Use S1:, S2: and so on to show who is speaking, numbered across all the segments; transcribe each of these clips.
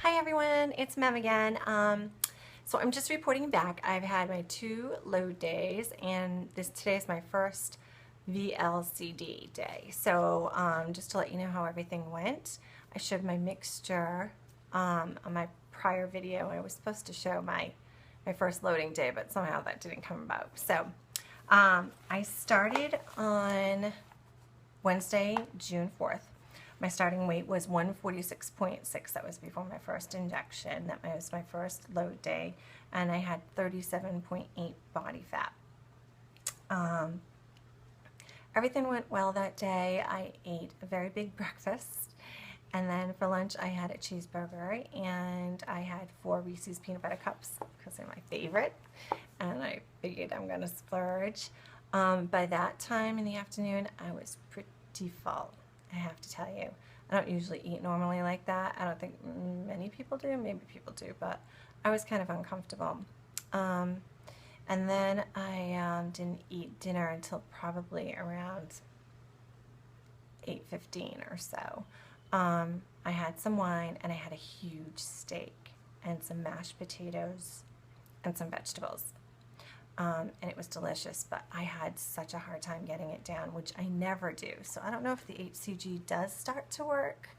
S1: Hi everyone, it's Mem again. So I'm just reporting back. I've had my 2 load days and today is my first VLCD day. So just to let you know how everything went, I showed my mixture on my prior video. I was supposed to show my first loading day, but somehow that didn't come about. So I started on Wednesday, June 4th. My starting weight was 146.6. That was before my first injection. That was my first load day. And I had 37.8 body fat. Everything went well that day. I ate a very big breakfast. And then for lunch, I had a cheeseburger. And I had 4 Reese's peanut butter cups because they're my favorite. And I figured I'm going to splurge. By that time in the afternoon, I was pretty full. I have to tell you. I don't usually eat normally like that. I don't think many people do. Maybe people do, but I was kind of uncomfortable. And then I didn't eat dinner until probably around 8:15 or so. I had some wine and I had a huge steak and some mashed potatoes and some vegetables. And it was delicious, but I had such a hard time getting it down, which I never do. So I don't know if the HCG does start to work,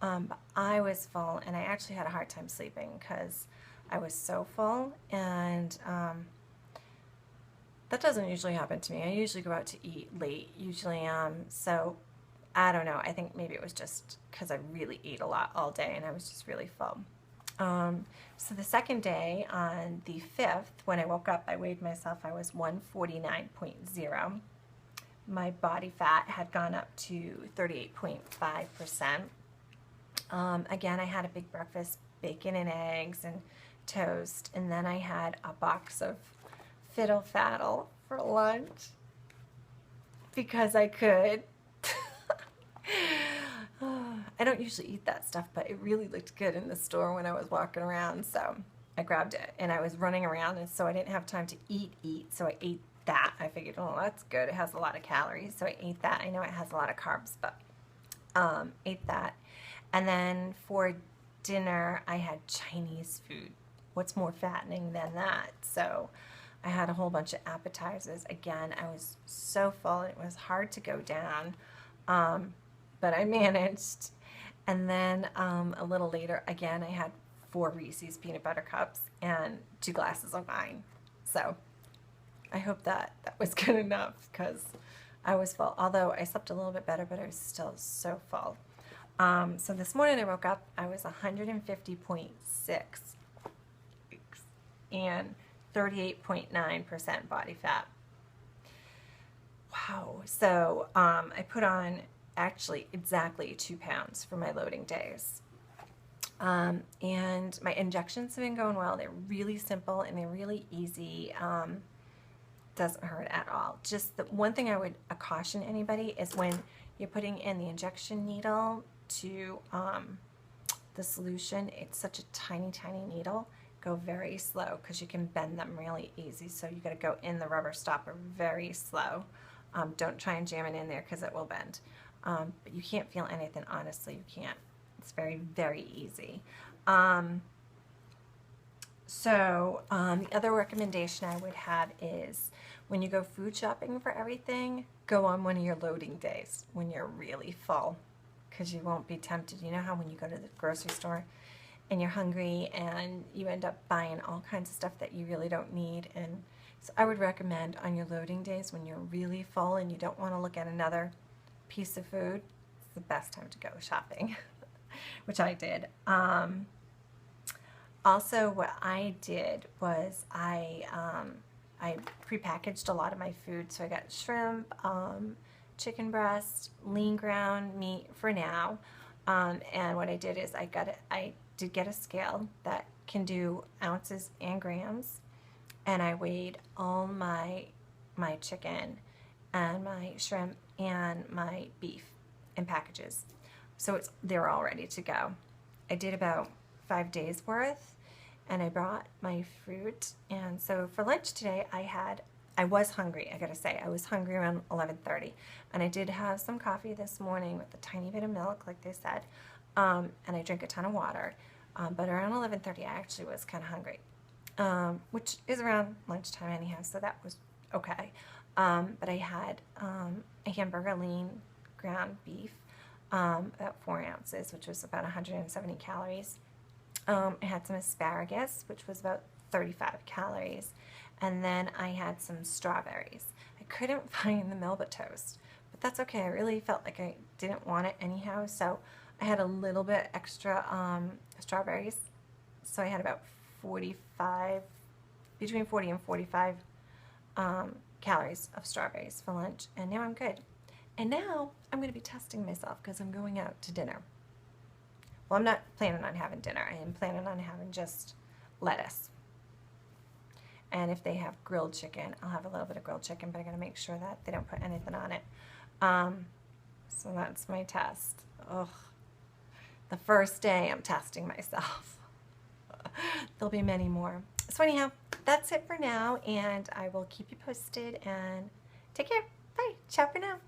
S1: but I was full, and I actually had a hard time sleeping because I was so full, and that doesn't usually happen to me. I usually go out to eat late, usually, so I don't know. I think maybe it was just because I really ate a lot all day, and I was just really full. So the second day, on the 5th, when I woke up, I weighed myself. I was 149.0. My body fat had gone up to 38.5%. Again, I had a big breakfast, bacon and eggs and toast, and then I had a box of Fiddle Faddle for lunch because I could. I don't usually eat that stuff, but it really looked good in the store when I was walking around, so I grabbed it. And I was running around, and so I didn't have time to eat, so I ate that. I figured, oh, that's good. It has a lot of calories, so I ate that. I know it has a lot of carbs, but ate that. And then for dinner, I had Chinese food. What's more fattening than that? So I had a whole bunch of appetizers. Again, I was so full, and it was hard to go down. But I managed. And then a little later, again, I had 4 Reese's peanut butter cups and 2 glasses of wine. So I hope that was good enough because I was full. Although I slept a little bit better, but I was still so full. So this morning I woke up, I was 150.6 and 38.9% body fat. Wow. So I put on actually exactly 2 pounds for my loading days. And my injections have been going well. They're really simple and they're really easy. Doesn't hurt at all. Just the one thing I would caution anybody is when you're putting in the injection needle to the solution, it's such a tiny, tiny needle. Go very slow because you can bend them really easy. So you got to go in the rubber stopper very slow. Don't try and jam it in there because it will bend. But you can't feel anything, honestly, you can't. It's very, very easy. The other recommendation I would have is when you go food shopping for everything, go on one of your loading days when you're really full because you won't be tempted. You know how when you go to the grocery store and you're hungry and you end up buying all kinds of stuff that you really don't need, and so I would recommend on your loading days when you're really full and you don't want to look at another piece of food, it's the best time to go shopping, which I did. Also, what I did was I prepackaged a lot of my food, so I got shrimp, chicken breast, lean ground meat for now, and what I did is I did get a scale that can do ounces and grams, and I weighed all my chicken and my shrimp and my beef in packages. So they're all ready to go. I did about 5 days worth, and I brought my fruit. And so for lunch today, I was hungry, I gotta say. I was hungry around 11:30, and I did have some coffee this morning with a tiny bit of milk, like they said, and I drank a ton of water. But around 11:30, I actually was kind of hungry, which is around lunchtime anyhow, so that was okay. But I had a hamburger lean ground beef, about 4 ounces, which was about 170 calories. I had some asparagus, which was about 35 calories. And then I had some strawberries. I couldn't find the Melba toast, but that's okay. I really felt like I didn't want it anyhow, so I had a little bit extra strawberries. So I had about 45, between 40 and 45 calories of strawberries for lunch, and now I'm good. And now I'm going to be testing myself because I'm going out to dinner. Well, I'm not planning on having dinner. I am planning on having just lettuce. And if they have grilled chicken, I'll have a little bit of grilled chicken, but I'm going to make sure that they don't put anything on it. So that's my test. Ugh. The first day I'm testing myself. There'll be many more. So anyhow, that's it for now, and I will keep you posted, and take care. Bye. Ciao for now.